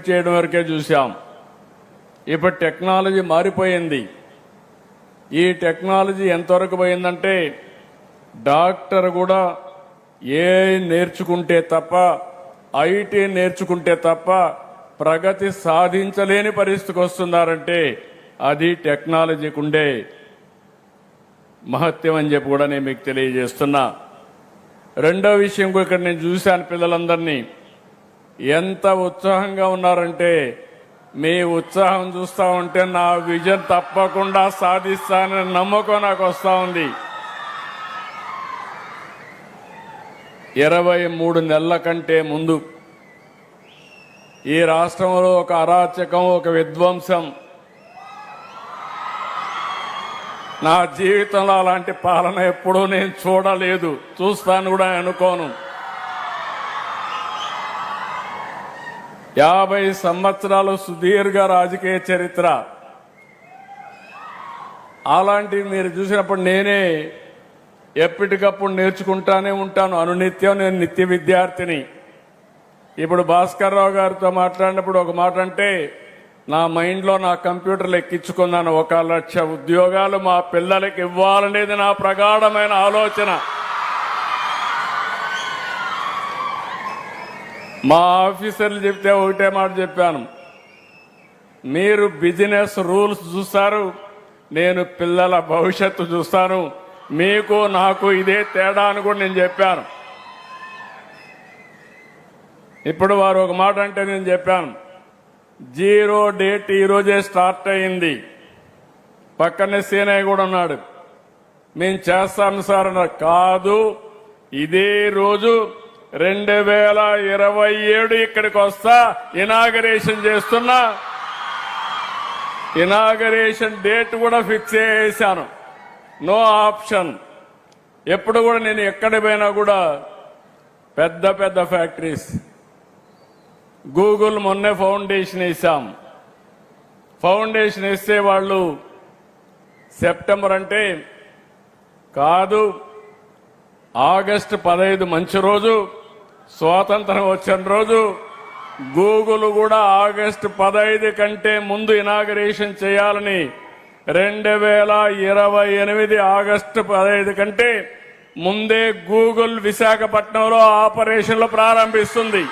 చేయడం వరకే చూసాం. ఇప్పుడు టెక్నాలజీ మారిపోయింది. ఈ టెక్నాలజీ ఎంతవరకు పోయిందంటే డాక్టర్ కూడా నేర్చుకుంటే తప్ప ఐటీ నేర్చుకుంటే తప్ప ప్రగతి సాధించలేని పరిస్థితికి వస్తున్నారంటే అది టెక్నాలజీకి ఉండే మహత్యం అని చెప్పి కూడా నేను మీకు తెలియజేస్తున్నా. రెండో విషయం కూడా ఇక్కడ నేను చూశాను, పిల్లలందరినీ ఎంత ఉత్సాహంగా ఉన్నారంటే మీ ఉత్సాహం చూస్తా ఉంటే నా విజన్ తప్పకుండా సాధిస్తానని నమ్మకం నాకు వస్తా ఉంది. 23 నెలల కంటే ముందు ఈ రాష్ట్రంలో ఒక అరాచకం, ఒక విధ్వంసం, నా జీవితంలో అలాంటి పాలన ఎప్పుడూ నేను చూడలేదు, చూస్తాను కూడా అనుకోను. 50 సంవత్సరాలు సుదీర్ఘ రాజకీయ చరిత్ర. అలాంటివి మీరు చూసినప్పుడు నేనే ఎప్పటికప్పుడు నేర్చుకుంటానే ఉంటాను. అనునిత్యం నేను నిత్య విద్యార్థిని. ఇప్పుడు భాస్కర్ రావు గారితో మాట్లాడినప్పుడు ఒక మాట అంటే నా మైండ్లో నా కంప్యూటర్లు ఎక్కించుకున్నాను. 1,00,000 ఉద్యోగాలు మా పిల్లలకి ఇవ్వాలనేది నా ప్రగాఢమైన ఆలోచన. మా ఆఫీసర్లు చెప్తే ఒకటే మాట చెప్పాను, మీరు బిజినెస్ రూల్స్ చూస్తారు, నేను పిల్లల భవిష్యత్తు చూస్తాను, మీకు నాకు ఇదే తేడా అని కూడా నేను చెప్పాను. ఇప్పుడు వారు ఒక మాట అంటే నేను చెప్పాను, 0 డేట్ ఈరోజే స్టార్ట్ అయింది. పక్కనే సీనయ్య కూడా ఉన్నాడు. మేము చేస్తాను సార్ అన్నారు. కాదు, ఇదే రోజు 2027 ఇక్కడికి వస్తా, ఇనాగరేషన్ చేస్తున్నా. ఇనాగరేషన్ డేట్ కూడా ఫిక్స్ చేశాను. No option. ఎప్పుడు కూడా నేను ఎక్కడి పోయినా కూడా పెద్ద పెద్ద ఫ్యాక్టరీస్, గూగుల్ మొన్నే ఫౌండేషన్ వేసాం. ఫౌండేషన్ వేస్తే వాళ్ళు సెప్టెంబర్ అంటే కాదు, ఆగస్టు 15 మంచి రోజు, స్వాతంత్రం వచ్చిన రోజు. గూగుల్ కూడా ఆగస్టు 15 కంటే ముందు ఇనాగరేషన్ చేయాలని 2028 ఆగస్టు 15 కంటే ముందే గూగుల్ విశాఖపట్నంలో ఆపరేషన్లు ప్రారంభిస్తుంది.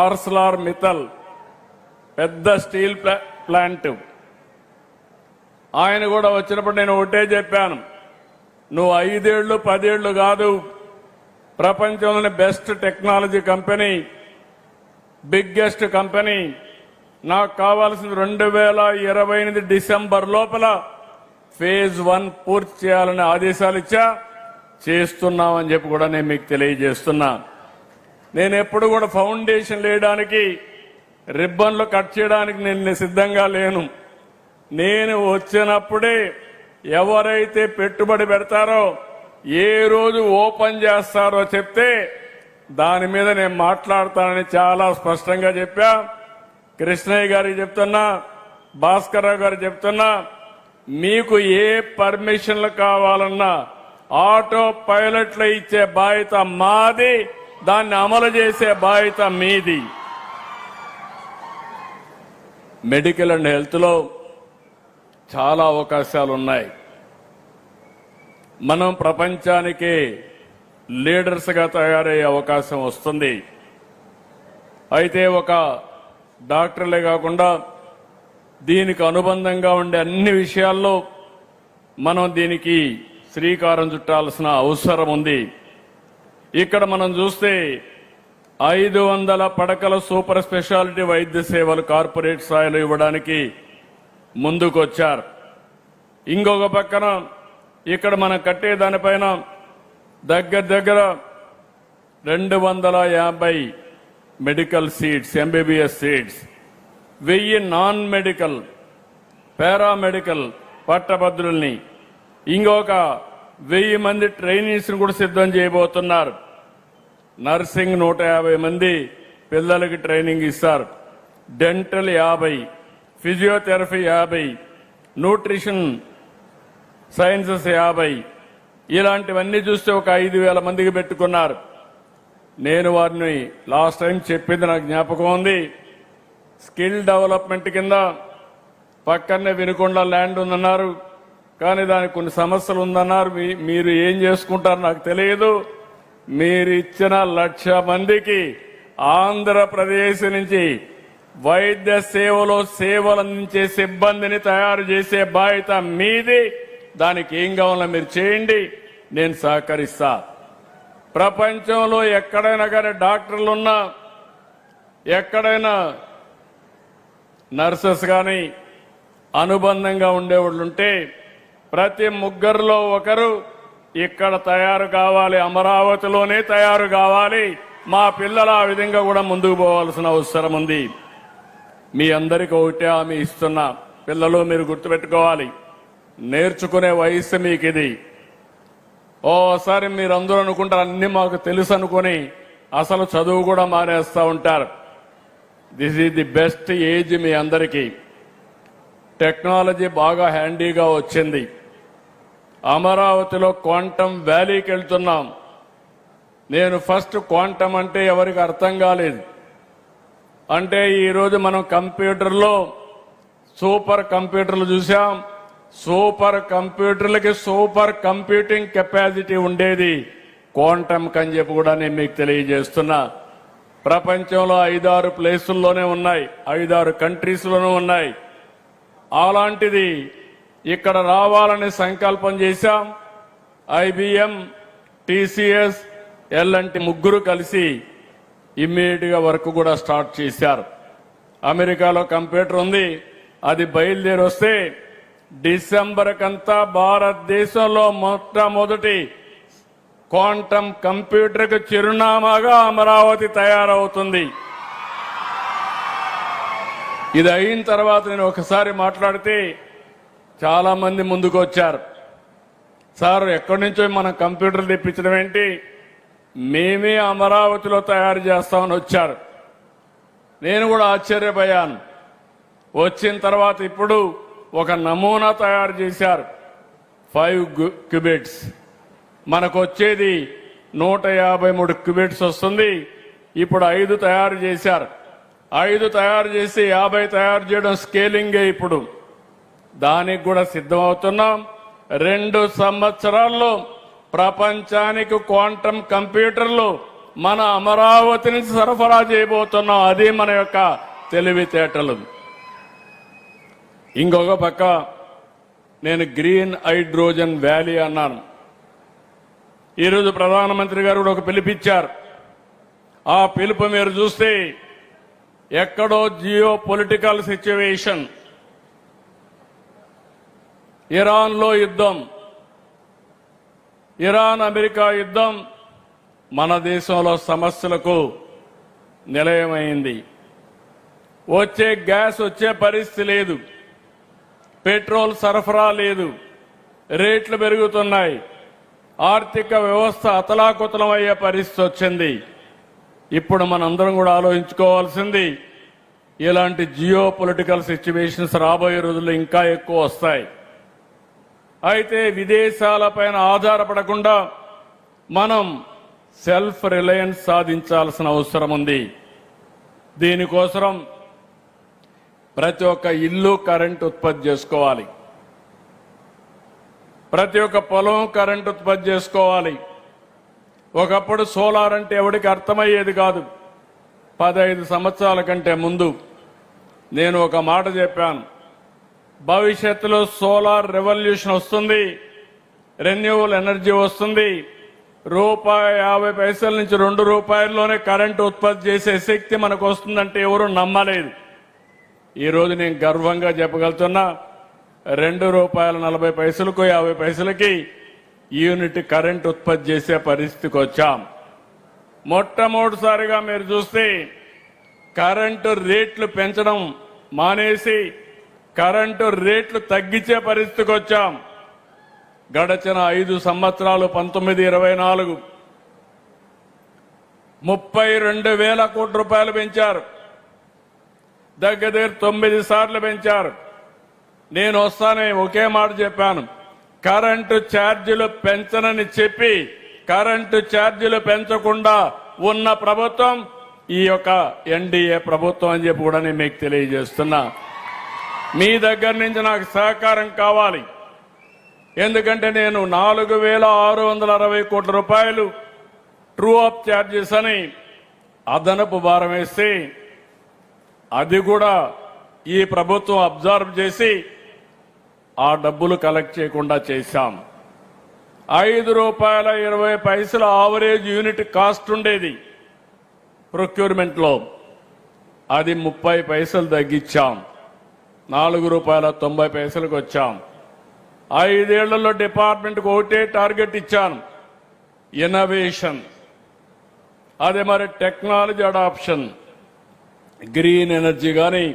ఆర్సెలర్ మిత్తల్ పెద్ద స్టీల్ ప్లాంట్, ఆయన కూడా వచ్చినప్పుడు నేను ఒకటే చెప్పాను, నువ్వు 5 ఏళ్లు 10 ఏళ్లు కాదు, ప్రపంచంలోని best technology company, biggest company, నాకు కావాల్సింది 2028 డిసెంబర్ లోపల ఫేజ్ 1 పూర్తి చేయాలని ఆదేశాలు ఇచ్చా. చేస్తున్నామని చెప్పి కూడా నేను మీకు తెలియజేస్తున్నా. నేను ఎప్పుడు కూడా ఫౌండేషన్ వేయడానికి, రిబ్బన్లు కట్ చేయడానికి నేను సిద్ధంగా లేను. నేను వచ్చినప్పుడే ఎవరైతే పెట్టుబడి పెడతారో, ఏ రోజు ఓపెన్ చేస్తారో చెప్తే దాని మీద నేను మాట్లాడతానని చాలా స్పష్టంగా చెప్పా. కృష్ణయ్య గారికి చెప్తున్నా, భాస్కర్ రావు గారికి చెప్తున్నా, మీకు ఏ పర్మిషన్లు కావాలన్నా ఆటో పైలట్లు ఇచ్చే బాధ్యత మాది, దాన్ని అమలు చేసే బాధ్యత మీది. మెడికల్ అండ్ హెల్త్ లో చాలా అవకాశాలు ఉన్నాయి. మనం ప్రపంచానికి లీడర్స్ గా తయారయ్యే అవకాశం వస్తుంది. అయితే ఒక డాక్టర్లే కాకుండా దీనికి అనుబంధంగా ఉండే అన్ని విషయాల్లో మనం దీనికి శ్రీకారం చుట్టాల్సిన అవసరం ఉంది. ఇక్కడ మనం చూస్తే 500 పడకల సూపర్ స్పెషాలిటీ వైద్య సేవలు కార్పొరేట్ స్థాయిలో ఇవ్వడానికి ముందుకొచ్చారు. ఇంకొక పక్కన ఇక్కడ మనం కట్టే దానిపైన దగ్గర 250 medical seats, MBBS seats, 1000 non medical paramedical పట్టభద్రుల్ని, ఇంకొక 1000 మంది ట్రైనీస్ కూడా సిద్ధం చేయబోతున్నారు. నర్సింగ్ 150 మంది పిల్లలకి ట్రైనింగ్ ఇస్తారు. డెంటల్ 50, ఫిజియోథెరపీ 50, న్యూట్రిషన్ సైన్సెస్ 50, ఇలాంటివన్నీ చూస్తే ఒక 5,000 మందికి పెట్టుకున్నారు. నేను వారిని లాస్ట్ టైం చెప్పింది నాకు జ్ఞాపకం ఉంది. స్కిల్ డెవలప్మెంట్ కింద పక్కనే వినుకొండ ల్యాండ్ ఉందన్నారు, కానీ దానికి కొన్ని సమస్యలు ఉందన్నారు. మీరు ఏం చేసుకుంటారో నాకు తెలియదు. మీరు ఇచ్చిన 1,00,000 మందికి ఆంధ్రప్రదేశ్ నుంచి వైద్య సేవలు అందించే సిబ్బందిని తయారు చేసే బాధ్యత మీది. దానికి ఏం కావాలో మీరు చేయండి, నేను సహకరిస్తా. ప్రపంచంలో ఎక్కడైనా కానీ డాక్టర్లున్నా, ఎక్కడైనా నర్సెస్ కానీ అనుబంధంగా ఉండేవాళ్ళుంటే ప్రతి ముగ్గురులో ఒకరు ఇక్కడ తయారు కావాలి, అమరావతిలోనే తయారు కావాలి. మా పిల్లలు ఆ విధంగా కూడా ముందుకు పోవాల్సిన అవసరం ఉంది. మీ అందరికీ ఒకటే హామీ ఇస్తున్నా, పిల్లలు మీరు గుర్తుపెట్టుకోవాలి, నేర్చుకునే వయసు మీకు ఇది. ఓసారి మీరందరూ అనుకుంటారు అన్ని మాకు తెలుసు అనుకుని అసలు చదువు కూడా మానేస్తూ ఉంటారు. This is the best age మీ అందరికీ. టెక్నాలజీ బాగా హ్యాండీగా వచ్చింది. అమరావతిలో క్వాంటమ్ వ్యాలీకి వెళ్తున్నాం. నేను ఫస్ట్ క్వాంటమ్ అంటే ఎవరికి అర్థం కాలేదు. అంటే ఈరోజు మనం కంప్యూటర్లో సూపర్ కంప్యూటర్లు చూసాం. సూపర్ కంప్యూటర్లకి సూపర్ కంప్యూటింగ్ కెపాసిటీ ఉండేది క్వాంటమ్ అని చెప్పి కూడా నేను మీకు తెలియజేస్తున్నా. ప్రపంచంలో 5-6 ప్లేసుల్లోనే ఉన్నాయి, 5-6 కంట్రీస్లోనూ ఉన్నాయి. అలాంటిది ఇక్కడ రావాలని సంకల్పం చేశాం. IBM, TCS, L&T ముగ్గురు కలిసి ఇమ్మీడియట్ గా వర్క్ కూడా స్టార్ట్ చేశారు. అమెరికాలో కంప్యూటర్ ఉంది, అది బయలుదేరి వస్తే డిసెంబర్ కంతా భారతదేశంలో మొట్టమొదటి క్వాంటమ్ కంప్యూటర్ కు చిరునామాగా అమరావతి తయారవుతుంది. ఇది అయిన తర్వాత నేను ఒకసారి మాట్లాడితే చాలా మంది ముందుకు వచ్చారు. సార్ ఎక్కడి నుంచో మనం కంప్యూటర్లు తెప్పించడం ఏంటి, మేమే అమరావతిలో తయారు చేస్తామని వచ్చారు. నేను కూడా ఆశ్చర్యపోయాను. వచ్చిన తర్వాత ఇప్పుడు ఒక నమూనా తయారు చేశారు, 5 క్యూబిట్స్. మనకు వచ్చేది 153 క్యూబిట్స్ వస్తుంది. ఇప్పుడు 5 తయారు చేశారు. 5 తయారు చేసి 50 తయారు చేయడం స్కేలింగే. ఇప్పుడు దానికి కూడా సిద్ధమవుతున్నాం. 2 సంవత్సరాల్లో ప్రపంచానికి క్వాంటమ్ కంప్యూటర్లు మన అమరావతి నుంచి సరఫరా చేయబోతున్నాం. అది మన యొక్క తెలివితేటలు. ఇంకొక పక్క నేను గ్రీన్ హైడ్రోజన్ వ్యాలీ అన్నాను. ఈరోజు ప్రధానమంత్రి గారు కూడా ఒక పిలుపిచ్చారు. ఆ పిలుపు మీరు చూస్తే ఎక్కడో జియో పొలిటికల్ సిచ్యువేషన్, ఇరాన్లో యుద్ధం, ఇరాన్ అమెరికా యుద్ధం మన దేశంలో సమస్యలకు నిలయమైంది. వచ్చే గ్యాస్ వచ్చే పరిస్థితి లేదు, పెట్రోల్ సరఫరా లేదు, రేట్లు పెరుగుతున్నాయి, ఆర్థిక వ్యవస్థ అతలాకుతలం అయ్యే పరిస్థితి వచ్చింది. ఇప్పుడు మనందరం కూడా ఆలోచించుకోవాల్సింది, ఇలాంటి జియో పొలిటికల్ సిచ్యువేషన్స్ రాబోయే రోజుల్లో ఇంకా ఎక్కువ వస్తాయి. అయితే విదేశాలపైన ఆధారపడకుండా మనం సెల్ఫ్ రిలయన్స్ సాధించాల్సిన అవసరం ఉంది. దీనికోసం ప్రతి ఒక్క ఇల్లు కరెంట్ ఉత్పత్తి చేసుకోవాలి, ప్రతి ఒక్క పొలం కరెంట్ ఉత్పత్తి చేసుకోవాలి. ఒకప్పుడు సోలార్ అంటే ఎవరికి అర్థమయ్యేది కాదు. 15 సంవత్సరాల కంటే ముందు నేను ఒక మాట చెప్పాను, భవిష్యత్తులో సోలార్ రెవల్యూషన్ వస్తుంది, రెన్యూవల్ ఎనర్జీ వస్తుంది, ₹1.50 నుంచి ₹2 కరెంటు ఉత్పత్తి చేసే శక్తి మనకు వస్తుందంటే ఎవరు నమ్మలేదు. ఈరోజు నేను గర్వంగా చెప్పగలుగుతున్నా, ₹2.40 50 యూనిట్ కరెంట్ ఉత్పత్తి చేసే పరిస్థితికి వచ్చాం. మొట్టమొదటిసారిగా మీరు చూస్తే కరెంటు రేట్లు పెంచడం మానేసి కరెంటు రేట్లు తగ్గించే పరిస్థితికి వచ్చాం. గడచిన 5 సంవత్సరాలు 19-24 32,000 కోట్ల రూపాయలు పెంచారు. దగ్గర 9 సార్లు పెంచారు. నేను వస్తానే ఒకే మాట చెప్పాను, కరెంటు ఛార్జీలు పెంచనని చెప్పి కరెంటు ఛార్జీలు పెంచకుండా ఉన్న ప్రభుత్వం ఈ యొక్క ఎన్డీఏ ప్రభుత్వం అని చెప్పి కూడా నేను మీకు తెలియజేస్తున్నా. మీ దగ్గర నుంచి నాకు సహకారం కావాలి. ఎందుకంటే నేను 4,660 కోట్ల రూపాయలు ట్రూ అప్ ఛార్జెస్ అని అదనపు భారం వేసి అది కూడా ఈ ప్రభుత్వం అబ్జర్వ్ చేసి ఆ డబ్బులు కలెక్ట్ చేయకుండా చేశాం. ₹5.20 ఆవరేజ్ యూనిట్ కాస్ట్ ఉండేది ప్రొక్యూర్మెంట్ లో, అది 30 పైసలు తగ్గించాం. ₹4.90కు వచ్చాం. 5 ఏళ్లలో డిపార్ట్మెంట్కి ఒకటే టార్గెట్ ఇచ్చాను, ఇన్నోవేషన్. అదే మరి టెక్నాలజీ అడాప్షన్, గ్రీన్ ఎనర్జీ కానీ,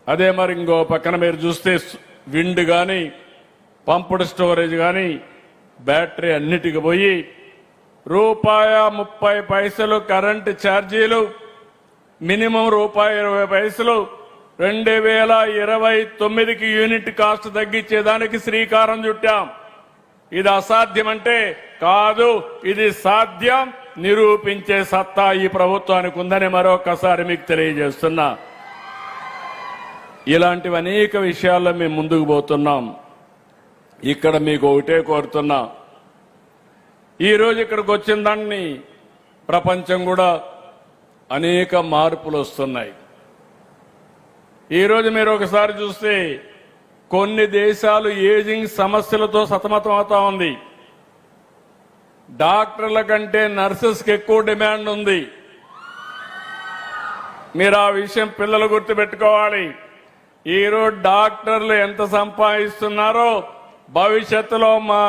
అదే మరి ఇంకో పక్కన మీరు చూస్తే విండ్ కానీ, పంప్డ్ స్టోరేజ్ కానీ, బ్యాటరీ అన్నిటికి పోయి ₹30 కరెంటు ఛార్జీలు, మినిమం ₹20 2029కి యూనిట్ కాస్ట్ తగ్గించేదానికి శ్రీకారం చుట్టాం. ఇది అసాధ్యమంటే కాదు, ఇది సాధ్యం, నిరూపించే సత్తా ఈ ప్రభుత్వానికి ఉందని మరొకసారి మీకు తెలియజేస్తున్నా. ఇలాంటివి అనేక విషయాల్లో మేము ముందుకు పోతున్నాం. ఇక్కడ మీకు ఒకటే కోరుతున్నా, ఈరోజు ఇక్కడికి వచ్చిన దాన్ని ప్రపంచం కూడా అనేక మార్పులు వస్తున్నాయి. ఈరోజు మీరు ఒకసారి చూస్తే కొన్ని దేశాలు ఏజింగ్ సమస్యలతో సతమతం అవుతా ఉంది. డాక్టర్ల కంటే నర్సెస్కి ఎక్కువ డిమాండ్ ఉంది. మీరు ఆ విషయం పిల్లలు గుర్తుపెట్టుకోవాలి. ఈరోజు డాక్టర్లు ఎంత సంపాదిస్తున్నారో భవిష్యత్తులో మా